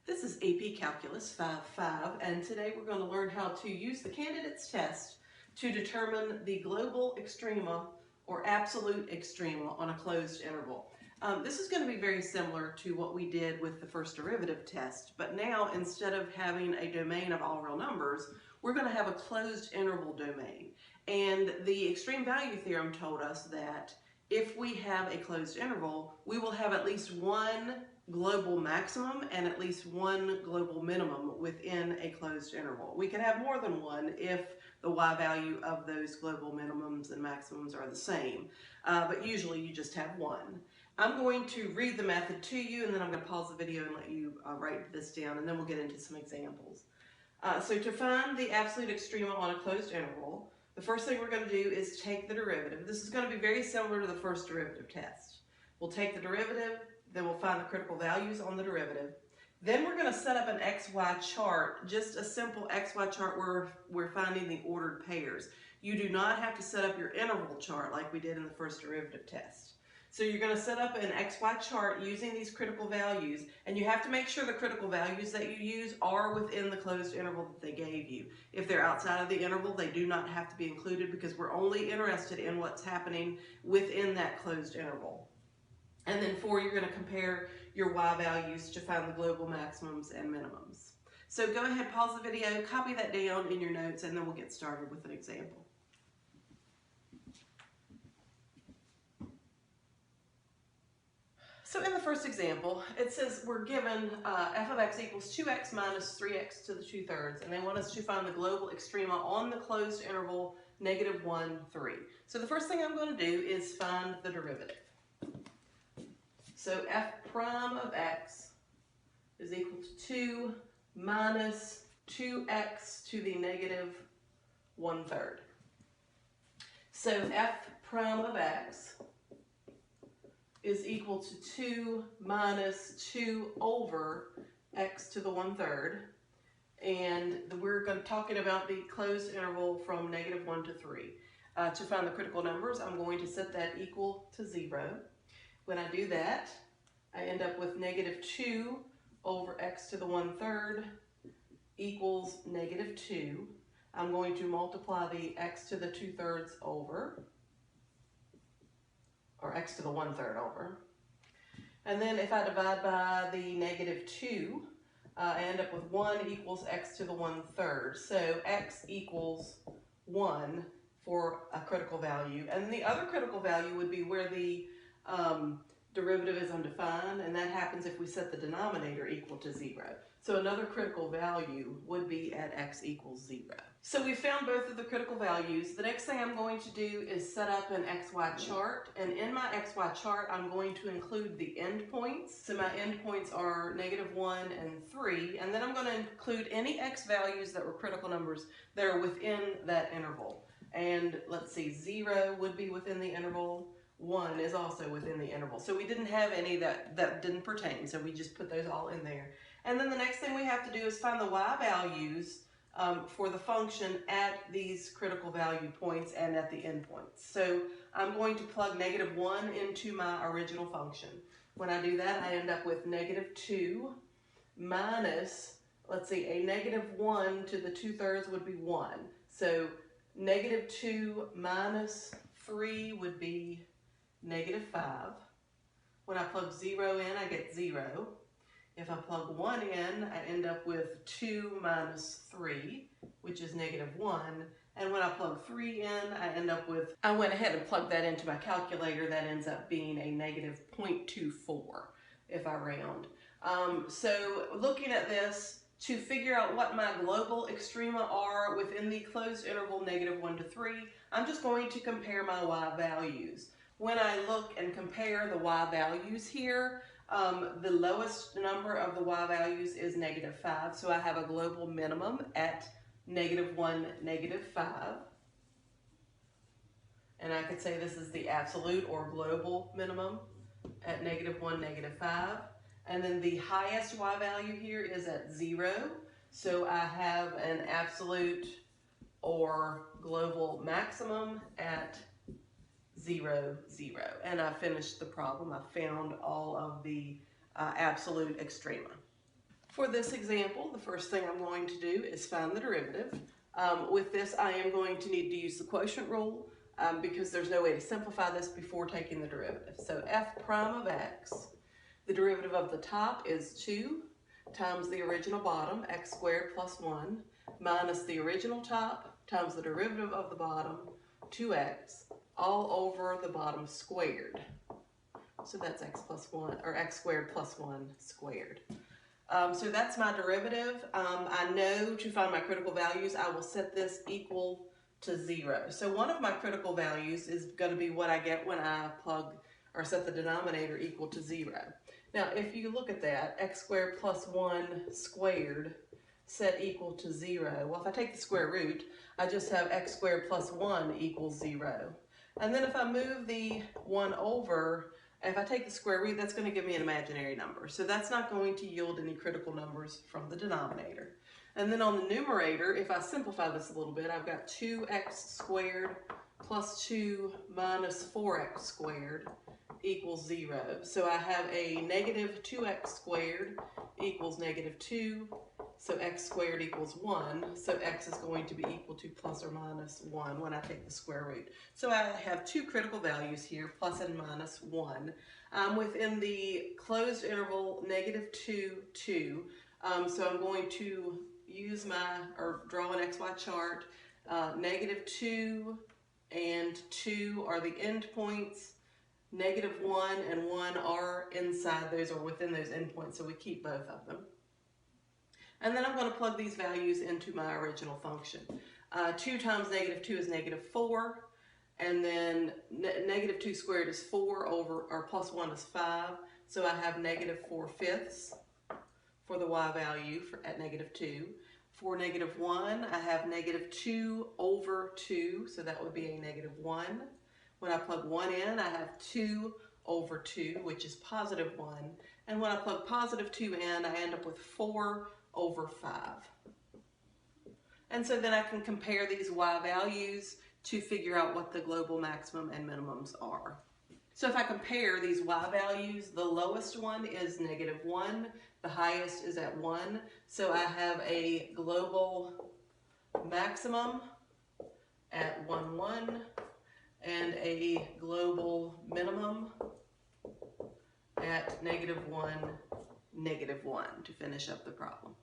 This is AP Calculus 5.5, and today we're going to learn how to use the candidates test to determine the global extrema or absolute extrema on a closed interval. This is going to be very similar to what we did with the first derivative test, but now instead of having a domain of all real numbers, we're going to have a closed interval domain. And the extreme value theorem told us that if we have a closed interval, we will have at least one global maximum and at least one global minimum within a closed interval. We can have more than one if the y value of those global minimums and maximums are the same, but usually you just have one. I'm going to read the method to you, and then I'm going to pause the video and let you write this down, and then we'll get into some examples. So to find the absolute extrema on a closed interval, the first thing we're going to do is take the derivative. This is going to be very similar to the first derivative test. We'll take the derivative, then we'll find the critical values on the derivative. Then we're going to set up an XY chart, just a simple XY chart where we're finding the ordered pairs. You do not have to set up your interval chart like we did in the first derivative test. So you're going to set up an XY chart using these critical values, and you have to make sure the critical values that you use are within the closed interval that they gave you. If they're outside of the interval, they do not have to be included because we're only interested in what's happening within that closed interval. And then 4, you're going to compare your y values to find the global maximums and minimums. So go ahead, pause the video, copy that down in your notes, and then we'll get started with an example. So in the first example, it says we're given f of x equals 2x minus 3x to the 2/3, and they want us to find the global extrema on the closed interval -1, 3. So the first thing I'm going to do is find the derivative. So f prime of x is equal to 2 minus 2x to the -1/3. So f prime of x is equal to 2 minus 2 over x to the 1/3. And we're talking about the closed interval from -1 to 3. To find the critical numbers, I'm going to set that equal to 0. When I do that, I end up with -2 over x to the 1/3 equals -2. I'm going to multiply the x to the 2/3 over, or x to the 1/3 over. And then if I divide by the -2, I end up with 1 equals x to the 1/3. So x equals 1 for a critical value. And the other critical value would be where the derivative is undefined, and that happens if we set the denominator equal to 0. So another critical value would be at x equals 0. So we found both of the critical values. The next thing I'm going to do is set up an XY chart, and in my XY chart I'm going to include the endpoints. So my endpoints are -1 and 3, and then I'm going to include any x values that were critical numbers that are within that interval. And let's see, 0 would be within the interval. 1 is also within the interval. So we didn't have any that didn't pertain, so we just put those all in there. And then the next thing we have to do is find the y values for the function at these critical value points and at the endpoints. So I'm going to plug -1 into my original function. When I do that, I end up with -2 minus, let's see, a -1 to the 2/3 would be 1. So -2 minus 3 would be -5. When I plug 0 in, I get 0. If I plug 1 in, I end up with 2 minus 3, which is -1. And when I plug 3 in, I end up with, I went ahead and plugged that into my calculator. That ends up being a -0.24 if I round. So looking at this, to figure out what my global extrema are within the closed interval -1 to 3, I'm just going to compare my y values. When I look and compare the y values here, the lowest number of the y values is -5, so I have a global minimum at -1, -5. And I could say this is the absolute or global minimum at -1, -5. And then the highest y value here is at 0, so I have an absolute or global maximum at 0, 0. And I finished the problem. I found all of the absolute extrema. For this example, the first thing I'm going to do is find the derivative. With this, I am going to need to use the quotient rule because there's no way to simplify this before taking the derivative. So f prime of x, the derivative of the top is 2 times the original bottom, x squared plus 1, minus the original top times the derivative of the bottom, 2x, all over the bottom squared. So that's x plus 1, or x squared plus 1 squared. So that's my derivative. I know to find my critical values, I will set this equal to 0. So one of my critical values is going to be what I get when I plug or set the denominator equal to 0. Now, if you look at that, x squared plus 1 squared set equal to 0. Well, if I take the square root, I just have x squared plus 1 equals 0. And then if I move the 1 over, if I take the square root, that's going to give me an imaginary number. So that's not going to yield any critical numbers from the denominator. And then on the numerator, if I simplify this a little bit, I've got 2x squared plus 2 minus 4x squared equals 0. So I have a negative 2x squared equals negative 2. So x squared equals 1, so x is going to be equal to plus or minus 1 when I take the square root. So I have two critical values here, plus and minus 1. Within the closed interval, negative 2, 2. So I'm going to use draw an XY chart. Negative 2 and 2 are the endpoints. Negative 1 and 1 are inside those or within those endpoints, so we keep both of them. And then I'm going to plug these values into my original function. 2 times negative 2 is negative 4, and then negative 2 squared is 4 over, or plus 1 is 5, so I have negative 4/5 for the y value at negative 2. For negative 1, I have negative 2 over 2, so that would be a negative 1. When I plug 1 in, I have 2 over 2, which is positive 1. And when I plug positive 2 in, I end up with 4 over 5. And so then I can compare these y values to figure out what the global maximum and minimums are. So if I compare these y values, the lowest one is negative 1, the highest is at 1. So I have a global maximum at 1, 1, and a global minimum at negative 1, negative 1 to finish up the problem.